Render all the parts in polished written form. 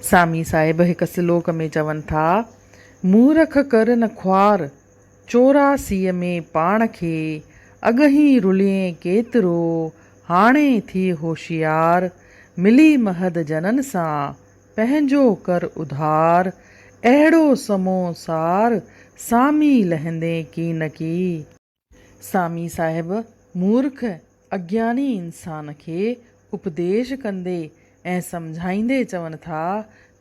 सामी साहिब हिक श्लोक में चवनि था, मूरख कर न ख्वार 84 में पाण खे, अॻहीं रुलिए केतिरो हाणे थी होशियार, मिली महद जनन सां पंहिंजो कर उधार, अहिड़ो समो सार सामी लहंदे की न की। सामी साहिब मूर्ख अज्ञानी इंसान खे उपदेश कंदे ऐं सम्झाईंदे चवनि था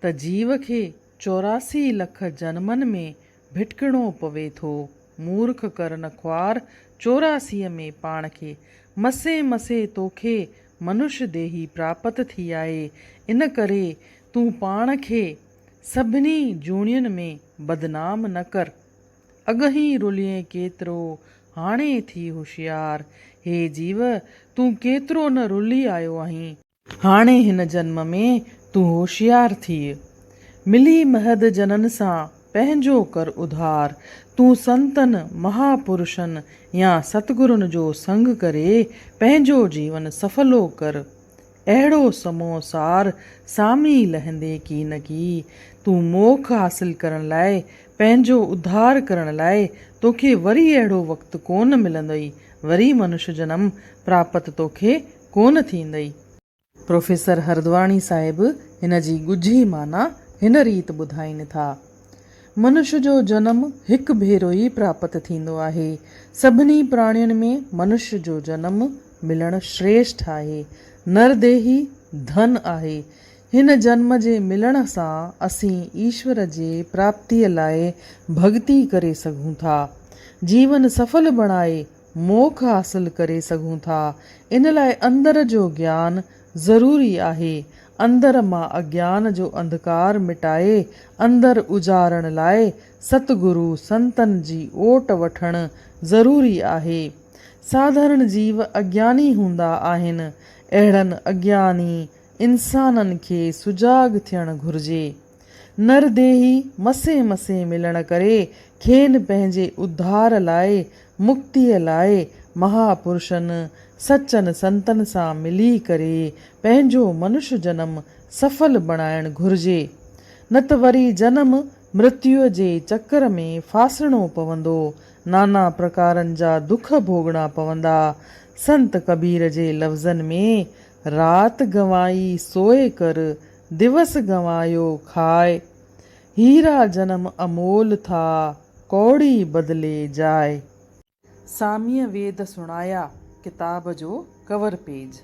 त जीव खे 84 लख जन्मनि में भिटकणो पवे थो। मूर्ख कर न ख्वार 84 में पाण खे, मसे मसे तोखे मनुष्य देही प्राप्त थी आहे। इन करे तूं पाण खे सभिनी जूणियुनि में बदनाम न कर। अॻहीं रुलिए केतिरो हाणे थी होशियार। हे जीव, तूं केतिरो न रुली आयो आहीं, हाणे हिन जन्म में तूं होशियार थी। मिली महद जनन सां पंहिंजो कर उधार। तूं संतन महापुरुषनि या सतगुरुनि जो संग करे पंहिंजो जीवन सफलो कर। अहिड़ो समो सार सामी लहंदे की न की। तूं मोख हासिल करण लाइ, पंहिंजो उद्धार करण लाइ तोखे वरी अहिड़ो वक़्तु कोन मिलंदई, वरी मनुष्य जनम प्राप्त तोखे कोन थींदई। प्रोफेसर हरद्वाणी साहिब हिन जी ॻुझी माना हिन रीति ॿुधाइनि था, मनुष्य जो जनम हिकु भेरो ई प्राप्त थींदो आहे। सभिनी प्राणियुनि में मनुष्य जो जनम मिलणु श्रेष्ठ आहे। नरदेही धन आहे। हिन जन्म जे मिलण सां असीं ईश्वर जे प्राप्तीअ लाइ भक्ति करे सघूं था, जीवन सफल बणाए मोख हासिल करे सघूं था। इन लाइ अंदर जो ज्ञान ज़रूरी आहे। अंदर मां अज्ञान जो अंधकार मिटाए अंदर उजारण लाइ सतगुरु संतन जी ओट वठणु ज़रूरी आहे। साधारण जीव अज्ञानी हूंदा आहिनि। अहिड़नि अज्ञानी इंसाननि खे सुजाॻ थियणु घुरिजे। नरदेही मसे मसे मिलण करे खेनि पंहिंजे उद्धार लाइ, मुक्तीअ लाइ महापुरुषनि सचनि संतनि सां मिली करे पंहिंजो मनुष्य जनम सफल बणाइणु घुरिजे। न त वरी जनम मृत्युअ जे चकर में फासणो पवंदो, नाना प्रकारनि जा दुख भोगणा पवंदा। संत कबीर जे लफ़्ज़नि में, रात गंवाई सोए कर, दिवस गंवायो खाए, हीरा जनम अमोल था, कौड़ी बदले जाए। सामीअ वेद सुणाया किताब जो कवर पेज।